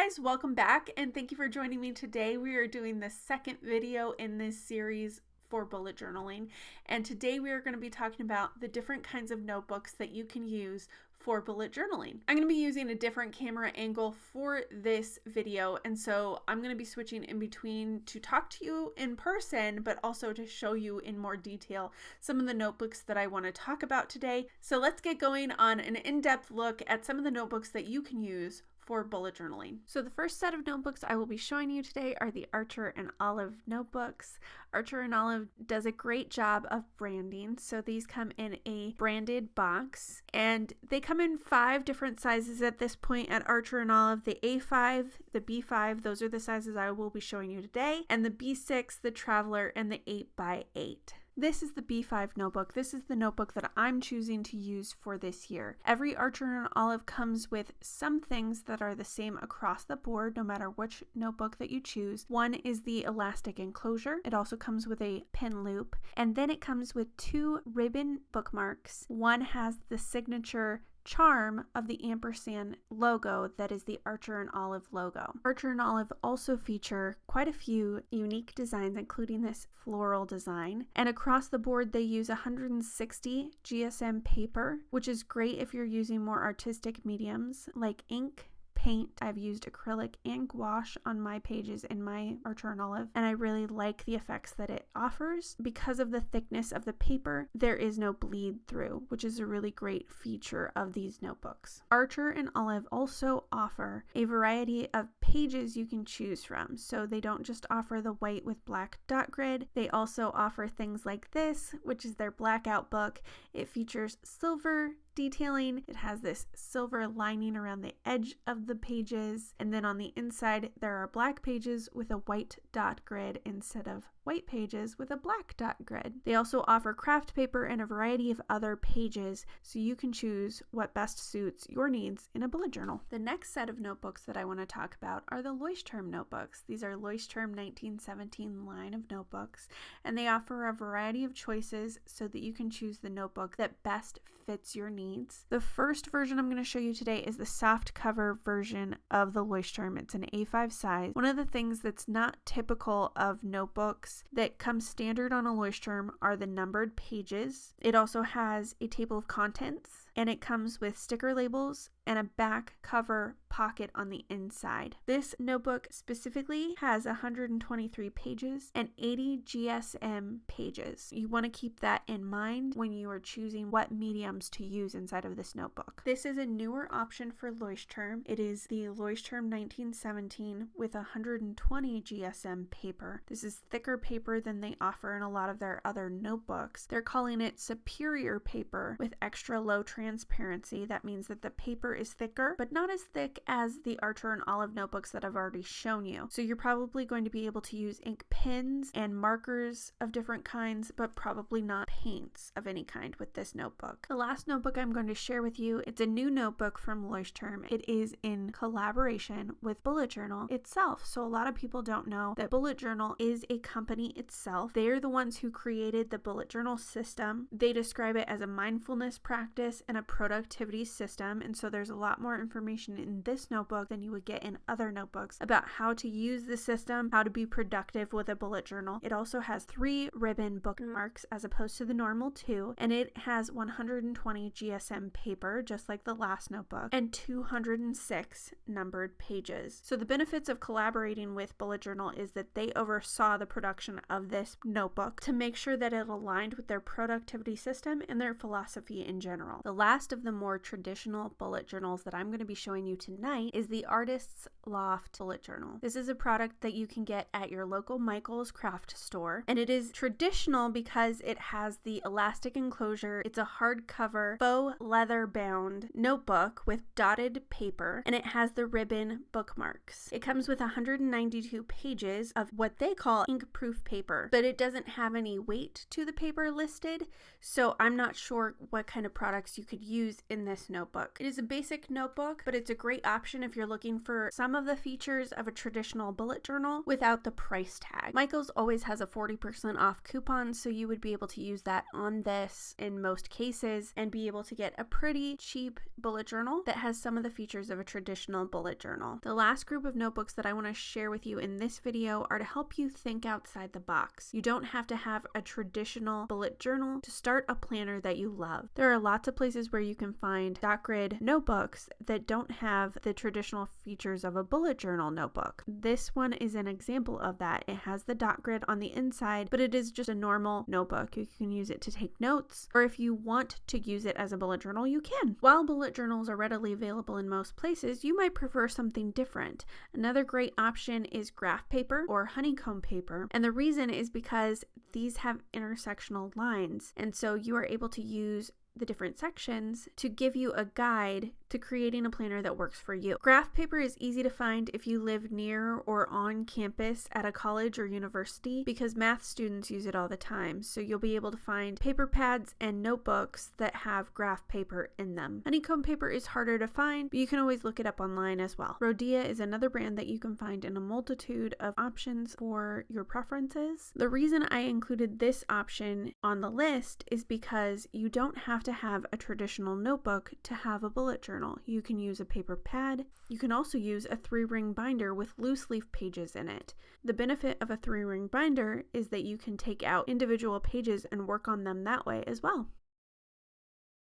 guys, welcome back and thank you for joining me today. We are doing the second video in this series for bullet journaling, and today we are going to be talking about the different kinds of notebooks that you can use for bullet journaling. I'm going to be using a different camera angle for this video, and so I'm going to be switching in between to talk to you in person, but also to show you in more detail some of the notebooks that I want to talk about today. So let's get going on an in-depth look at some of the notebooks that you can use for bullet journaling. So the first set of notebooks I will be showing you today are the Archer and Olive notebooks. Archer and Olive does a great job of branding. So these come in a branded box, and they come in 5 different sizes at this point at Archer and Olive. The A5, the B5, those are the sizes I will be showing you today, and the B6, the Traveler, and the 8x8. This is the B5 notebook. This is the notebook that I'm choosing to use for this year. Every Archer and Olive comes with some things that are the same across the board, no matter which notebook that you choose. One is the elastic enclosure. It also comes with a pin loop, and then it comes with 2 ribbon bookmarks. One has the signature charm of the ampersand logo that is the Archer and Olive logo. Archer and Olive also feature quite a few unique designs, including this floral design, and across the board they use 160 GSM paper, which is great if you're using more artistic mediums like ink, paint. I've used acrylic and gouache on my pages in my Archer and Olive, and I really like the effects that it offers. Because of the thickness of the paper, there is no bleed through, which is a really great feature of these notebooks. Archer and Olive also offer a variety of pages you can choose from. So they don't just offer the white with black dot grid, they also offer things like this, which is their blackout book. It features silver detailing. It has this silver lining around the edge of the pages, and then on the inside there are black pages with a white dot grid instead of white pages with a black dot grid. They also offer craft paper and a variety of other pages, so you can choose what best suits your needs in a bullet journal. The next set of notebooks that I want to talk about are the Leuchtturm notebooks. These are Leuchtturm 1917 line of notebooks, and they offer a variety of choices so that you can choose the notebook that best fits your needs. The first version I'm going to show you today is the soft cover version of the Leuchtturm. It's an A5 size. One of the things that's not typical of notebooks that come standard on a Leuchtturm are the numbered pages. It also has a table of contents, and it comes with sticker labels and a back cover pocket on the inside. This notebook specifically has 123 pages and 80 GSM pages. You want to keep that in mind when you are choosing what mediums to use inside of this notebook. This is a newer option for Leuchtturm. It is the Leuchtturm 1917 with 120 GSM paper. This is thicker paper than they offer in a lot of their other notebooks. They're calling it superior paper with extra low transparency. That means that the paper is thicker, but not as thick as the Archer and Olive notebooks that I've already shown you. So you're probably going to be able to use ink pens and markers of different kinds, but probably not paints of any kind with this notebook. The last notebook I'm going to share with you, it's a new notebook from Leuchtturm. It is in collaboration with Bullet Journal itself. So a lot of people don't know that Bullet Journal is a company itself. They're the ones who created the Bullet Journal system. They describe it as a mindfulness practice and a productivity system, and so there's a lot more information in this notebook than you would get in other notebooks about how to use the system, how to be productive with a bullet journal. It also has 3 ribbon bookmarks as opposed to the normal 2, and it has 120 GSM paper, just like the last notebook, and 206 numbered pages. So the benefits of collaborating with Bullet Journal is that they oversaw the production of this notebook to make sure that it aligned with their productivity system and their philosophy in general. The last of the more traditional bullet journals that I'm going to be showing you tonight is the Artist's Loft bullet journal. This is a product that you can get at your local Michael's craft store, and it is traditional because it has the elastic enclosure. It's a hardcover faux leather bound notebook with dotted paper, and it has the ribbon bookmarks. It comes with 192 pages of what they call ink-proof paper, but it doesn't have any weight to the paper listed, so I'm not sure what kind of products you can could use in this notebook. It is a basic notebook, but it's a great option if you're looking for some of the features of a traditional bullet journal without the price tag. Michaels always has a 40% off coupon, so you would be able to use that on this in most cases and be able to get a pretty cheap bullet journal that has some of the features of a traditional bullet journal. The last group of notebooks that I want to share with you in this video are to help you think outside the box. You don't have to have a traditional bullet journal to start a planner that you love. There are lots of places where you can find dot grid notebooks that don't have the traditional features of a bullet journal notebook. This one is an example of that. It has the dot grid on the inside, but it is just a normal notebook. You can use it to take notes, or if you want to use it as a bullet journal, you can. While bullet journals are readily available in most places, you might prefer something different. Another great option is graph paper or honeycomb paper, and the reason is because these have intersectional lines, and so you are able to use the different sections to give you a guide to creating a planner that works for you. Graph paper is easy to find if you live near or on campus at a college or university because math students use it all the time, so you'll be able to find paper pads and notebooks that have graph paper in them. Honeycomb paper is harder to find, but you can always look it up online as well. Rhodia is another brand that you can find in a multitude of options for your preferences. The reason I included this option on the list is because you don't have to have a traditional notebook to have a bullet journal. You can use a paper pad. You can also use a 3-ring binder with loose leaf pages in it. The benefit of a 3-ring binder is that you can take out individual pages and work on them that way as well.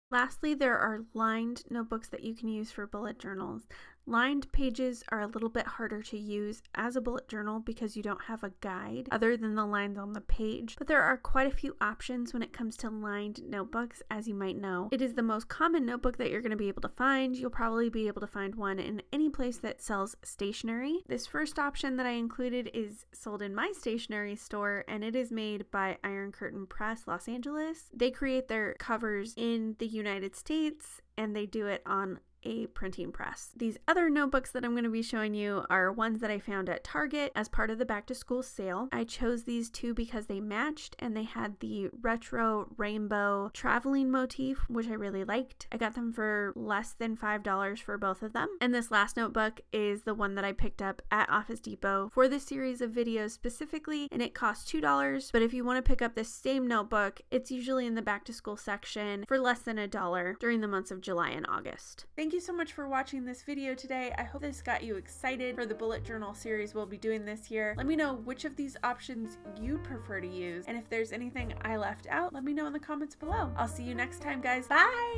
Lastly, there are lined notebooks that you can use for bullet journals. Lined pages are a little bit harder to use as a bullet journal because you don't have a guide other than the lines on the page, but there are quite a few options when it comes to lined notebooks, as you might know. It is the most common notebook that you're going to be able to find. You'll probably be able to find one in any place that sells stationery. This first option that I included is sold in my stationery store, and it is made by Iron Curtain Press, Los Angeles. They create their covers in the United States, and they do it on a printing press. These other notebooks that I'm going to be showing you are ones that I found at Target as part of the back to school sale. I chose these two because they matched and they had the retro rainbow traveling motif, which I really liked. I got them for less than $5 for both of them. And this last notebook is the one that I picked up at Office Depot for this series of videos specifically, and it cost $2. But if you want to pick up this same notebook, it's usually in the back to school section for less than $1 during the months of July and August. Thank you so much for watching this video today. I hope this got you excited for the bullet journal series we'll be doing this year. Let me know which of these options you prefer to use, and if there's anything I left out, let me know in the comments below. I'll see you next time, guys. Bye!